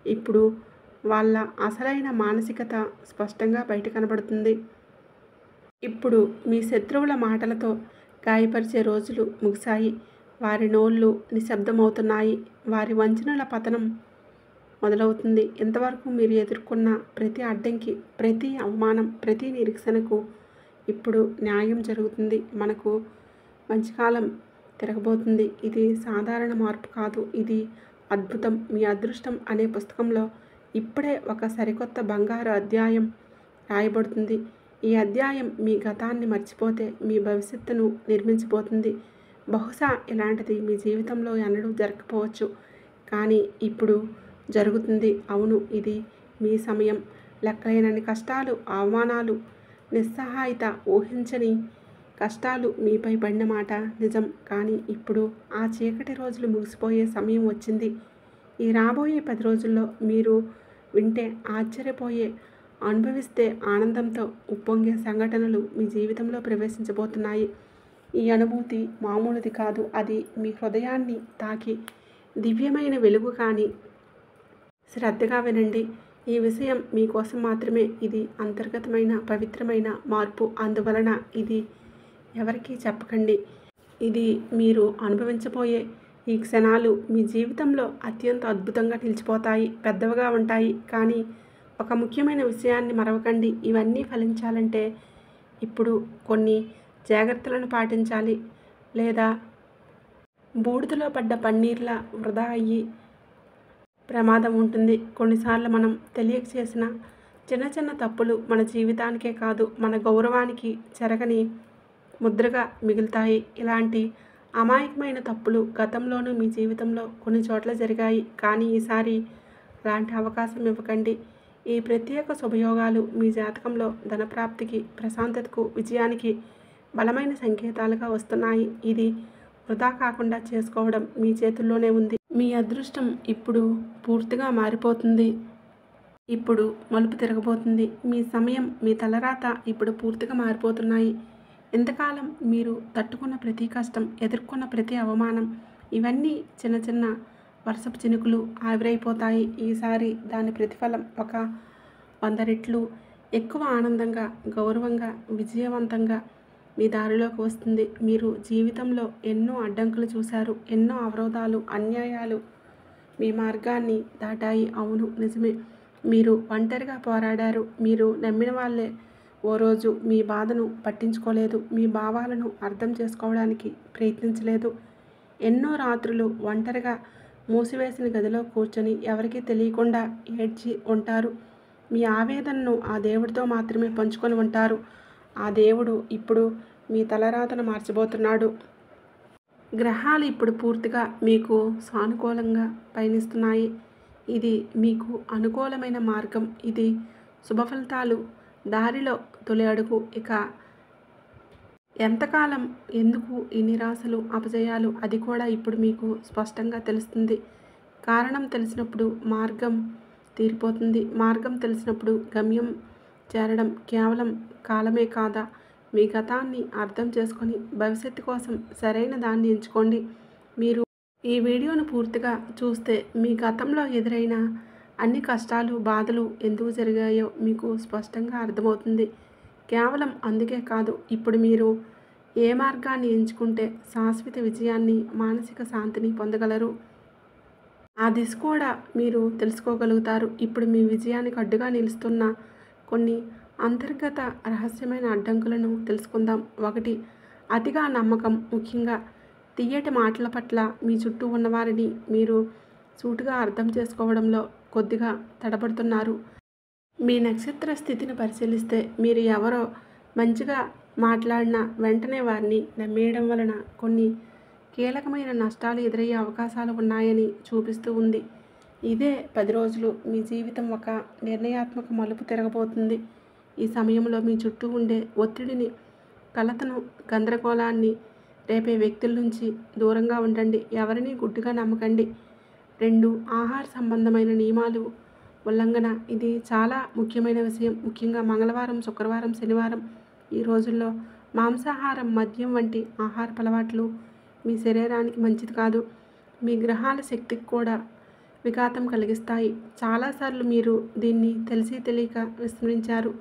ఇప్పుడు వాళ్ళ అసలైన మానసికత స్పష్టంగా బయట కనబడుతుంది. ఇప్పుడు మీ శత్రువుల మాటలతో గాయపరిచే రోజులు ముగిశాయి. వారి నోళ్ళు నిశ్శబ్దమవుతున్నాయి. వారి వంచనల పతనం మొదలవుతుంది. ఇంతవరకు మీరు ఎదుర్కొన్న ప్రతి అడ్డంకి, ప్రతి అవమానం, ప్రతి నిరీక్షణకు ఇప్పుడు న్యాయం జరుగుతుంది. మనకు మంచి కాలం తిరగబోతుంది. ఇది సాధారణ మార్పు కాదు, ఇది అద్భుతం. మీ అదృష్టం అనే పుస్తకంలో ఇప్పుడే ఒక సరికొత్త బంగారు అధ్యాయం రాయబడుతుంది. ఈ అధ్యాయం మీ గతాన్ని మర్చిపోతే మీ భవిష్యత్తును నిర్మించబోతుంది. బహుశా ఇలాంటిది మీ జీవితంలో ఎన్నడూ జరగకపోవచ్చు, కానీ ఇప్పుడు జరుగుతుంది. అవును, ఇది మీ సమయం. లెక్కలేనన్ని కష్టాలు, అవమానాలు, నిస్సహాయత, ఊహించని కష్టాలు మీపై పడిన మాట నిజం. కానీ ఇప్పుడు ఆ చీకటి రోజులు ముగిసిపోయే సమయం వచ్చింది. ఈ రాబోయే 10 రోజుల్లో మీరు వింటే ఆశ్చర్యపోయే, అనుభవిస్తే ఆనందంతో ఉప్పొంగే సంఘటనలు మీ జీవితంలో ప్రవేశించబోతున్నాయి. ఈ అనుభూతి మామూలుది కాదు. అది మీ హృదయాన్ని తాకి దివ్యమైన వెలుగు. కానీ శ్రద్ధగా వినండి. ఈ విషయం మీకోసం మాత్రమే. ఇది అంతర్గతమైన పవిత్రమైన మార్పు. అందువలన ఇది ఎవరికీ చెప్పకండి. ఇది మీరు అనుభవించబోయే ఈ క్షణాలు మీ జీవితంలో అత్యంత అద్భుతంగా నిలిచిపోతాయి, పెద్దవిగా ఉంటాయి. కానీ ఒక ముఖ్యమైన విషయాన్ని మరవకండి. ఇవన్నీ ఫలించాలంటే ఇప్పుడు కొన్ని జాగ్రత్తలను పాటించాలి, లేదా బూడిదలో పడ్డ పన్నీర్లా వృధా అయ్యి ప్రమాదం ఉంటుంది. కొన్నిసార్లు మనం తెలియక చేసిన చిన్న చిన్న తప్పులు మన జీవితానికే కాదు, మన గౌరవానికి చెరగని ముద్రగా మిగులుతాయి. ఇలాంటి అమాయకమైన తప్పులు గతంలోనూ మీ జీవితంలో కొన్ని చోట్ల జరిగాయి. కానీ ఈసారి అలాంటి అవకాశం ఇవ్వకండి. ఈ ప్రత్యేక శుభయోగాలు మీ జాతకంలో ధనప్రాప్తికి, ప్రశాంతతకు, విజయానికి బలమైన సంకేతాలుగా వస్తున్నాయి. ఇది వృధా కాకుండా చేసుకోవడం మీ చేతుల్లోనే ఉంది. మీ అదృష్టం ఇప్పుడు పూర్తిగా మారిపోతుంది. ఇప్పుడు మలుపు తిరగబోతుంది. మీ సమయం, మీ తలరాత ఇప్పుడు పూర్తిగా మారిపోతున్నాయి. ఇంతకాలం మీరు తట్టుకున్న ప్రతి కష్టం, ఎదుర్కొన్న ప్రతి అవమానం, ఇవన్నీ చిన్న చిన్న వర్షపు చినుకులు ఆవిరైపోతాయి. ఈసారి దాని ప్రతిఫలం ఒక 100 రెట్లు ఎక్కువ ఆనందంగా, గౌరవంగా, విజయవంతంగా మీ దారిలోకి వస్తుంది. మీరు జీవితంలో ఎన్నో అడ్డంకులు చూశారు, ఎన్నో అవరోధాలు, అన్యాయాలు మీ మార్గాన్ని దాటాయి. అవును, నిజమే. మీరు ఒంటరిగా పోరాడారు. మీరు నమ్మిన వాళ్ళే ఓ రోజు మీ బాధను పట్టించుకోలేదు, మీ భావాలను అర్థం చేసుకోవడానికి ప్రయత్నించలేదు. ఎన్నో రాత్రులు ఒంటరిగా మూసివేసిన గదిలో కూర్చొని ఎవరికీ తెలియకుండా ఏడ్చి ఉంటారు. మీ ఆవేదనను ఆ దేవుడితో మాత్రమే పంచుకొని ఉంటారు. ఆ దేవుడు ఇప్పుడు మీ తలరాతను మార్చబోతున్నాడు. గ్రహాలు ఇప్పుడు పూర్తిగా మీకు సానుకూలంగా పయనిస్తున్నాయి. ఇది మీకు అనుకూలమైన మార్గం. ఇది శుభ ఫలితాలు దారిలో తొలి అడుగు. ఇక ఎంతకాలం, ఎందుకు ఈ నిరాశలు, అపజయాలు, అది కూడా ఇప్పుడు మీకు స్పష్టంగా తెలుస్తుంది. కారణం తెలిసినప్పుడు మార్గం తీరిపోతుంది. మార్గం తెలిసినప్పుడు గమ్యం చేరడం కేవలం కాలమే కాదా? మీ గతాన్ని అర్థం చేసుకొని భవిష్యత్తు కోసం సరైన దాన్ని ఎంచుకోండి. మీరు ఈ వీడియోను పూర్తిగా చూస్తే మీ గతంలో ఎదురైన అన్ని కష్టాలు, బాధలు ఎందుకు జరిగాయో మీకు స్పష్టంగా అర్థమవుతుంది. కేవలం అందుకే కాదు, ఇప్పుడు మీరు ఏ మార్గాన్ని ఎంచుకుంటే శాశ్వత విజయాన్ని, మానసిక శాంతిని పొందగలరు, ఆ దిశ కూడా మీరు తెలుసుకోగలుగుతారు. ఇప్పుడు మీ విజయానికి అడ్డుగా నిలుస్తున్న కొన్ని అంతర్గత రహస్యమైన అడ్డంకులను తెలుసుకుందాం. 1. అతిగా నమ్మకం. ముఖ్యంగా తియ్యటి మాటల పట్ల మీ చుట్టూ ఉన్నవారిని మీరు సూటిగా అర్థం చేసుకోవడంలో కొద్దిగా తడబడుతున్నారు. మీ నక్షత్ర స్థితిని పరిశీలిస్తే మీరు ఎవరో మంచిగా మాట్లాడినా వెంటనే వారిని నమ్మేయడం వలన కొన్ని కీలకమైన నష్టాలు ఎదురయ్యే అవకాశాలు ఉన్నాయని చూపిస్తూ ఉంది. ఇదే 10 రోజులు మీ జీవితం ఒక నిర్ణయాత్మక మలుపు తిరగబోతుంది. ఈ సమయంలో మీ చుట్టూ ఉండే ఒత్తిడిని, కలతను, గందరగోళాన్ని రేపే వ్యక్తుల నుంచి దూరంగా ఉండండి. ఎవరిని గుడ్డిగా నమ్మకండి. 2. ఆహార సంబంధమైన నియమాలు ఉల్లంఘన. ఇది చాలా ముఖ్యమైన విషయం. ముఖ్యంగా మంగళవారం, శుక్రవారం, శనివారం ఈ రోజుల్లో మాంసాహారం, మద్యం వంటి ఆహారపు అలవాట్లు మీ శరీరానికి మంచిది కాదు. మీ గ్రహాల శక్తికి కూడా విఘాతం కలిగిస్తాయి. చాలాసార్లు మీరు దీన్ని తెలిసి తెలియక విస్మరించారు.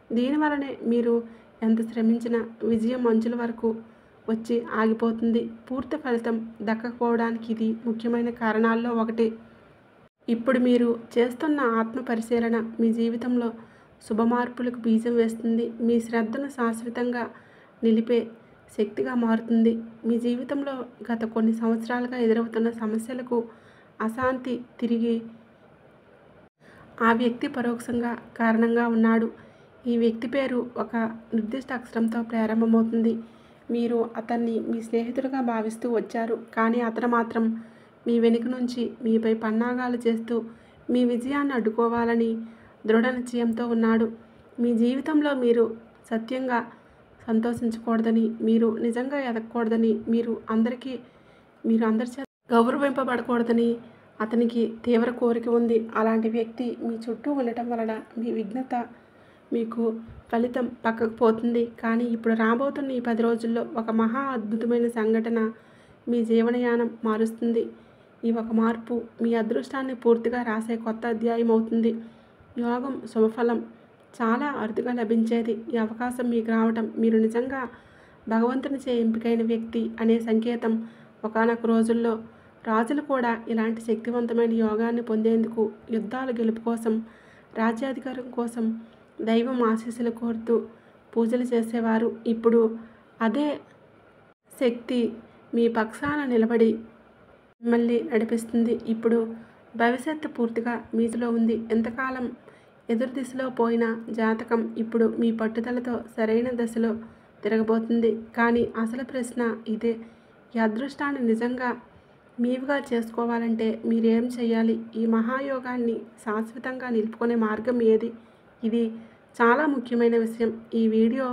దీనివలనే మీరు ఎంత శ్రమించినా విజయం అంచుల వరకు వచ్చి ఆగిపోతుంది. పూర్తి ఫలితం దక్కకపోవడానికి ఇది ముఖ్యమైన కారణాల్లో ఒకటి. ఇప్పుడు మీరు చేస్తున్న ఆత్మ పరిశీలన మీ జీవితంలో శుభ మార్పులకు బీజం వేస్తుంది. మీ శ్రద్ధను శాశ్వతంగా నిలిపే శక్తిగా మారుతుంది. మీ జీవితంలో గత కొన్ని సంవత్సరాలుగా ఎదురవుతున్న సమస్యలకు, అశాంతి తిరిగి ఆ వ్యక్తి పరోక్షంగా కారణంగా ఉన్నాడు. ఈ వ్యక్తి పేరు ఒక నిర్దిష్ట అక్షరంతో ప్రారంభమవుతుంది. మీరు అతన్ని మీ స్నేహితుడిగా భావిస్తూ వచ్చారు. కానీ అతను మాత్రం మీ వెనుక నుంచి మీపై పన్నాగాలు చేస్తూ మీ విజయాన్ని అడ్డుకోవాలని దృఢ నిశ్చయంతో ఉన్నాడు. మీ జీవితంలో మీరు సత్యంగా సంతోషించకూడదని, మీరు నిజంగా ఎదగకూడదని, మీరు అందరి చేత గౌరవింపబడకూడదని అతనికి తీవ్ర కోరిక ఉంది. అలాంటి వ్యక్తి మీ చుట్టూ ఉండటం వలన మీ విఘ్నత, మీకు ఫలితం పక్కకు పోతుంది. కానీ ఇప్పుడు రాబోతున్న ఈ 10 రోజుల్లో ఒక మహా అద్భుతమైన సంఘటన మీ జీవనయానం మారుస్తుంది. ఈ ఒక మార్పు మీ అదృష్టాన్ని పూర్తిగా రాసే కొత్త అధ్యాయం అవుతుంది. యోగం శుభఫలం చాలా అరుదుగా లభించేది. ఈ అవకాశం మీకు రావటం మీరు నిజంగా భగవంతునిచే ఎంపికైన వ్యక్తి అనే సంకేతం. ఒకానొక రోజుల్లో రాజులు కూడా ఇలాంటి శక్తివంతమైన యోగాన్ని పొందేందుకు యుద్ధాల గెలుపు కోసం, రాజ్యాధికారం కోసం దైవం ఆశీస్సులు కోరుతూ పూజలు చేసేవారు. ఇప్పుడు అదే శక్తి మీ పక్షాన నిలబడి మిమ్మల్ని నడిపిస్తుంది. ఇప్పుడు భవిష్యత్తు పూర్తిగా మీలో ఉంది. ఎంతకాలం ఎదురు దిశలో పోయిన జాతకం ఇప్పుడు మీ పట్టుదలతో సరైన దశలో తిరగబోతుంది. కానీ అసలు ప్రశ్న ఇదే, ఈ అదృష్టాన్ని నిజంగా మీవుగా చేసుకోవాలంటే మీరేం చేయాలి? ఈ మహాయోగాన్ని శాశ్వతంగా నిలుపుకునే మార్గం ఏది? ఇది చాలా ముఖ్యమైన విషయం. ఈ వీడియో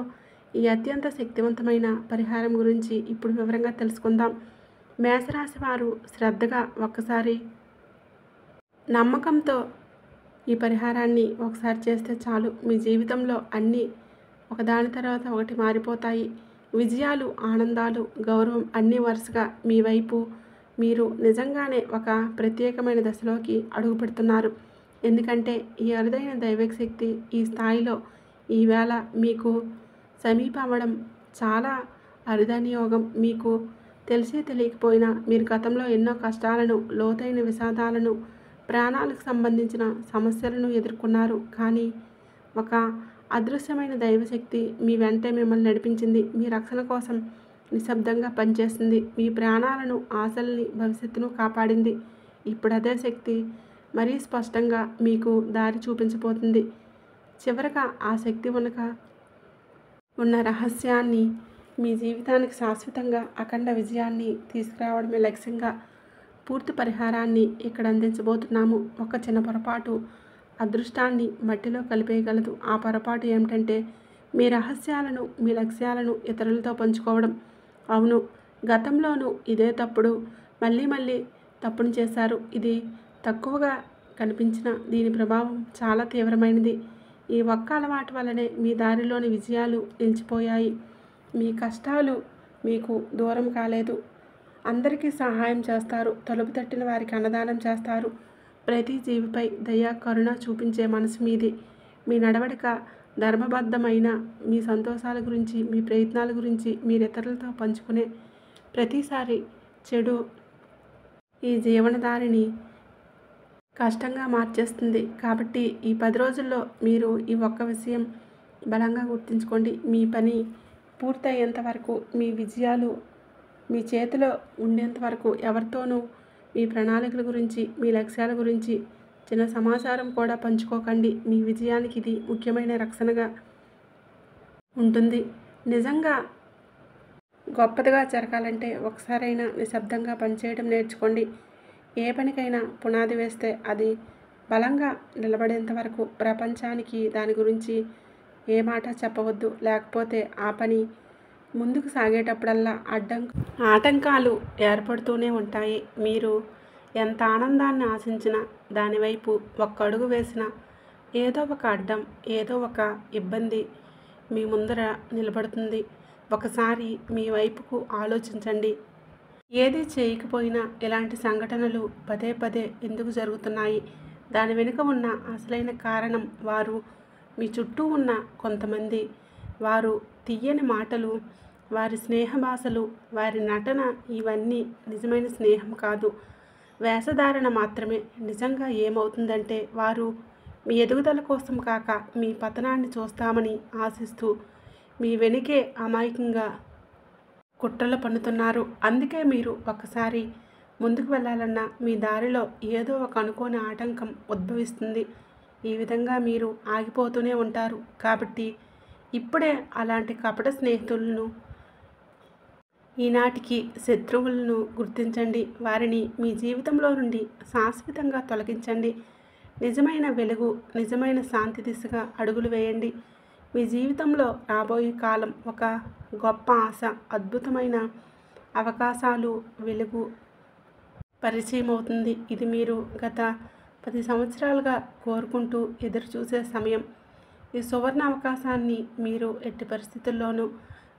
ఈ అత్యంత శక్తివంతమైన పరిహారం గురించి ఇప్పుడు వివరంగా తెలుసుకుందాం. మేషరాశి వారు శ్రద్ధగా ఒక్కసారి నమ్మకంతో ఈ పరిహారాన్ని ఒకసారి చేస్తే చాలు. మీ జీవితంలో అన్నీ ఒకదాని తర్వాత ఒకటి మారిపోతాయి. విజయాలు, ఆనందాలు, గౌరవం అన్నీ వరుసగా మీ వైపు. మీరు నిజంగానే ఒక ప్రత్యేకమైన దశలోకి అడుగు పెడుతున్నారు. ఎందుకంటే ఈ అరుదైన దైవిక శక్తి ఈ స్థాయిలో ఈవేళ మీకు సమీప అవ్వడం చాలా అరుదైన యోగం. మీకు తెలిసి తెలియకపోయినా మీరు గతంలో ఎన్నో కష్టాలను, లోతైన విషాదాలను, ప్రాణాలకు సంబంధించిన సమస్యలను ఎదుర్కొన్నారు. కానీ ఒక అదృశ్యమైన దైవశక్తి మీ వెంటే మిమ్మల్ని నడిపించింది. మీ రక్షణ కోసం నిశ్శబ్దంగా పనిచేస్తుంది. మీ ప్రాణాలను, ఆశల్ని, భవిష్యత్తును కాపాడింది. ఇప్పుడు అదే శక్తి మరీ స్పష్టంగా మీకు దారి చూపించబోతుంది. చివరగా ఆ శక్తి ఉన్న రహస్యాన్ని మీ జీవితానికి శాశ్వతంగా అఖండ విజయాన్ని తీసుకురావడమే లక్ష్యంగా పూర్తి పరిహారాన్ని ఇక్కడ అందించబోతున్నాము. ఒక చిన్న పొరపాటు అదృష్టాన్ని మట్టిలో కలిపేయగలదు. ఆ పొరపాటు ఏమిటంటే మీ రహస్యాలను, మీ లక్ష్యాలను ఇతరులతో పంచుకోవడం. అవును, గతంలోనూ ఇదే తప్పుడు మళ్ళీ తప్పును చేశారు. ఇది తక్కువగా కనిపించిన దీని ప్రభావం చాలా తీవ్రమైనది. ఈ ఒక్క అలవాటు వల్లనే మీ దారిలోని విజయాలు నిలిచిపోయాయి. మీ కష్టాలు మీకు దూరం కాలేదు. అందరికీ సహాయం చేస్తారు. తలుపు తట్టిన వారికి అన్నదానం చేస్తారు. ప్రతి జీవిపై దయ, కరుణ చూపించే మనసు మీది. మీ నడవడిక ధర్మబద్ధమైన. మీ సంతోషాల గురించి, మీ ప్రయత్నాల గురించి మీరు ఇతరులతో పంచుకునే ప్రతిసారి చెడు ఈ జీవనదారిని కష్టంగా మార్చేస్తుంది. కాబట్టి ఈ 10 రోజుల్లో మీరు ఈ ఒక్క విషయం బలంగా గుర్తుంచుకోండి. మీ పని పూర్తయ్యేంత వరకు, మీ విజయాలు మీ చేతిలో ఉండేంత వరకు ఎవరితోనూ మీ ప్రణాళికల గురించి, మీ లక్ష్యాల గురించి చిన్న సమాచారం కూడా పంచుకోకండి. మీ విజయానికి ఇది ముఖ్యమైన రక్షణగా ఉంటుంది. నిజంగా గొప్పదిగా జరగాలంటే ఒకసారైనా నిశ్శబ్దంగా పనిచేయడం నేర్చుకోండి. ఏ పనికైనా పునాది వేస్తే అది బలంగా నిలబడేంత వరకు ప్రపంచానికి దాని గురించి ఏ మాట చెప్పవద్దు. లేకపోతే ఆ పని ముందుకు సాగేటప్పుడల్లా ఆటంకాలు ఏర్పడుతూనే ఉంటాయి. మీరు ఎంత ఆనందాన్ని ఆశించినా, దానివైపు ఒక్క అడుగు వేసినా ఏదో ఒక అడ్డం, ఏదో ఒక ఇబ్బంది మీ ముందర నిలబడుతుంది. ఒకసారి మీ వైపుకు ఆలోచించండి. ఏది చేయకపోయినా ఇలాంటి సంఘటనలు పదే ఎందుకు జరుగుతున్నాయి? దాని వెనుక ఉన్న అసలైన కారణం వారు మీ చుట్టూ ఉన్న కొంతమంది. వారు తీయని మాటలు, వారి స్నేహ భాషలు, వారి నటన ఇవన్నీ నిజమైన స్నేహం కాదు, వేషధారణ మాత్రమే. నిజంగా ఏమవుతుందంటే వారు మీ ఎదుగుదల కోసం కాక మీ పతనాన్ని చూస్తామని ఆశిస్తూ మీ వెనుకే అమాయకంగా కుట్రలు పన్నుతున్నారు. అందుకే మీరు ఒక్కసారి ముందుకు వెళ్ళాలన్నా మీ దారిలో ఏదో ఒక అనుకోని ఆటంకం ఉద్భవిస్తుంది. ఈ విధంగా మీరు ఆగిపోతూనే ఉంటారు. కాబట్టి ఇప్పుడే అలాంటి కపట స్నేహితులను, ఈనాటికి శత్రువులను గుర్తించండి. వారిని మీ జీవితంలో నుండి శాశ్వతంగా తొలగించండి. నిజమైన వెలుగు, నిజమైన శాంతి దిశగా అడుగులు వేయండి. మీ జీవితంలో రాబోయే కాలం ఒక గొప్ప ఆశ, అద్భుతమైన అవకాశాలు, వెలుగు పరిచయం అవుతుంది. ఇది మీరు గత 10 సంవత్సరాలుగా కోరుకుంటూ ఎదురు చూసే సమయం. ఈ సువర్ణ అవకాశాన్ని మీరు ఎట్టి పరిస్థితుల్లోనూ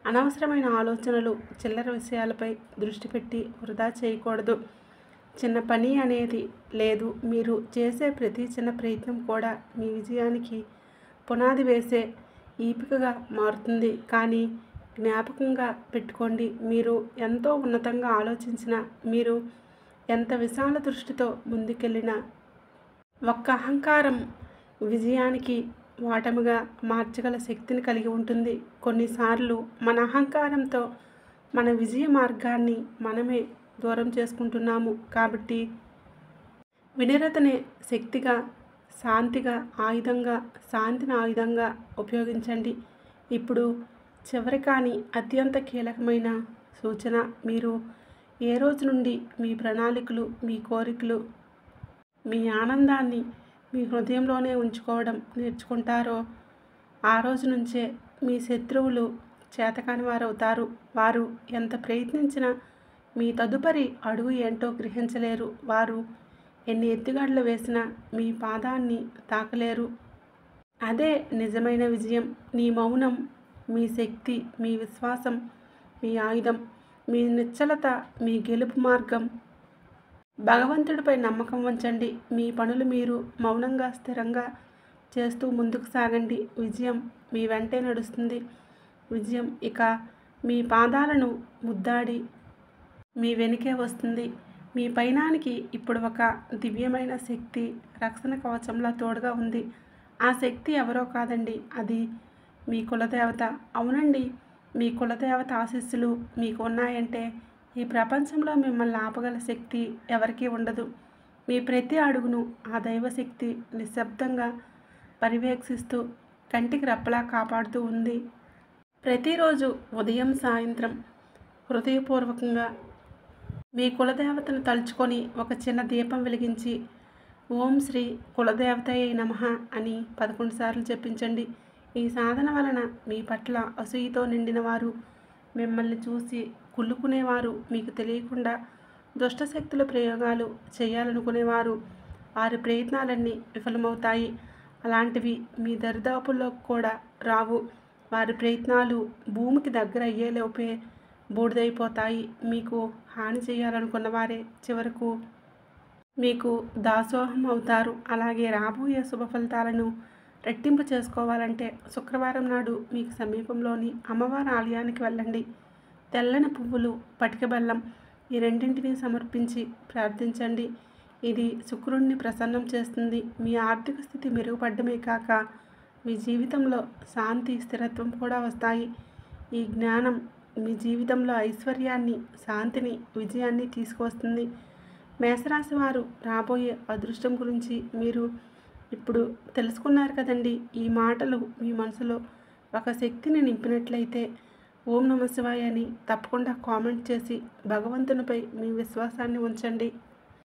అనవసరమైన ఆలోచనలు, చిల్లర విషయాలపై దృష్టి పెట్టి వృధా చేయకూడదు. చిన్న పని అనేది లేదు. మీరు చేసే ప్రతి చిన్న ప్రయత్నం కూడా మీ విజయానికి పునాది వేసే ఈపికగా మారుతుంది. కానీ జ్ఞాపకంగా పెట్టుకోండి, మీరు ఎంతో ఉన్నతంగా ఆలోచించినా, మీరు ఎంత విశాల దృష్టితో ముందుకెళ్ళినా, ఒక్క అహంకారం విజయానికి ఓటమిగా మార్చగల శక్తిని కలిగి ఉంటుంది. కొన్నిసార్లు మన అహంకారంతో మన విజయ మార్గాన్ని మనమే దూరం చేసుకుంటున్నాము. కాబట్టి వినమ్రతనే శక్తిగా, శాంతిని ఆయుధంగా ఉపయోగించండి. ఇప్పుడు చివరి కానీ అత్యంత కీలకమైన సూచన, మీరు ఏ రోజు నుండి మీ ప్రణాళికలు, మీ కోరికలు, మీ ఆనందాన్ని మీ హృదయంలోనే ఉంచుకోవడం నేర్చుకుంటారో ఆ రోజు నుంచే మీ శత్రువులు చేతకాని వారవుతారు. వారు ఎంత ప్రయత్నించినా మీ తదుపరి అడుగు ఏంటో గ్రహించలేరు. వారు ఎన్ని ఎత్తుగడలు వేసినా మీ పాదాన్ని తాకలేరు. అదే నిజమైన విజయం. నీ మౌనం మీ శక్తి, మీ విశ్వాసం మీ ఆయుధం, మీ నిశ్చలత మీ గెలుపు మార్గం. భగవంతుడిపై నమ్మకం ఉంచండి. మీ పనులు మీరు మౌనంగా, స్థిరంగా చేస్తూ ముందుకు సాగండి. విజయం మీ వెంటే నడుస్తుంది. విజయం ఇక మీ పాదాలను ముద్దాడి మీ వెనుకే వస్తుంది. మీ పయనానికి ఇప్పుడు ఒక దివ్యమైన శక్తి రక్షణ కవచంలా తోడుగా ఉంది. ఆ శక్తి ఎవరో కాదండి, అది మీ కులదేవత. అవునండి, మీ కులదేవత ఆశీస్సులు మీకు ఉన్నాయంటే ఈ ప్రపంచంలో మిమ్మల్ని ఆపగల శక్తి ఎవరికీ ఉండదు. మీ ప్రతి అడుగును ఆ దైవశక్తి నిశ్శబ్దంగా పర్యవేక్షిస్తూ కంటికి రెప్పలా కాపాడుతూ ఉంది. ప్రతిరోజు ఉదయం, సాయంత్రం హృదయపూర్వకంగా మీ కులదేవతను తలుచుకొని ఒక చిన్న దీపం వెలిగించి ఓం శ్రీ కులదేవతయే నమః అని 11 సార్లు జపించండి. ఈ సాధన వలన మీ పట్ల అసూయతో నిండిన వారు, మిమ్మల్ని చూసి కుళ్ళుకునేవారు, మీకు తెలియకుండా దుష్టశక్తుల ప్రయోగాలు చేయాలనుకునేవారు, వారి ప్రయత్నాలన్నీ విఫలమవుతాయి. అలాంటివి మీ దరిదాపుల్లో కూడా రావు. వారి ప్రయత్నాలు భూమికి దగ్గర అయ్యేలోపే బూడిదైపోతాయి. మీకు హాని చేయాలనుకున్న వారే చివరకు మీకు దాసోహం అవుతారు. అలాగే రాబోయే శుభ ఫలితాలను రెట్టింపు చేసుకోవాలంటే శుక్రవారం నాడు మీకు సమీపంలోని అమ్మవారి ఆలయానికి వెళ్ళండి. తెల్లని పువ్వులు, పటిక బెల్లం ఈ రెండింటినీ సమర్పించి ప్రార్థించండి. ఇది శుక్రుడిని ప్రసన్నం చేస్తుంది. మీ ఆర్థిక స్థితి మెరుగుపడమే కాక మీ జీవితంలో శాంతి, స్థిరత్వం కూడా వస్తాయి. ఈ జ్ఞానం మీ జీవితంలో ఐశ్వర్యాన్ని, శాంతిని, విజయాన్ని తీసుకువస్తుంది. మేషరాశి వారు రాబోయే అదృష్టం గురించి మీరు ఇప్పుడు తెలుసుకున్నారు కదండి. ఈ మాటలు మీ మనసులో ఒక శక్తిని నింపినట్లయితే ఓం నమః శివాయ అని తప్పకుండా కామెంట్ చేసి భగవంతునిపై మీ విశ్వాసాన్ని ఉంచండి.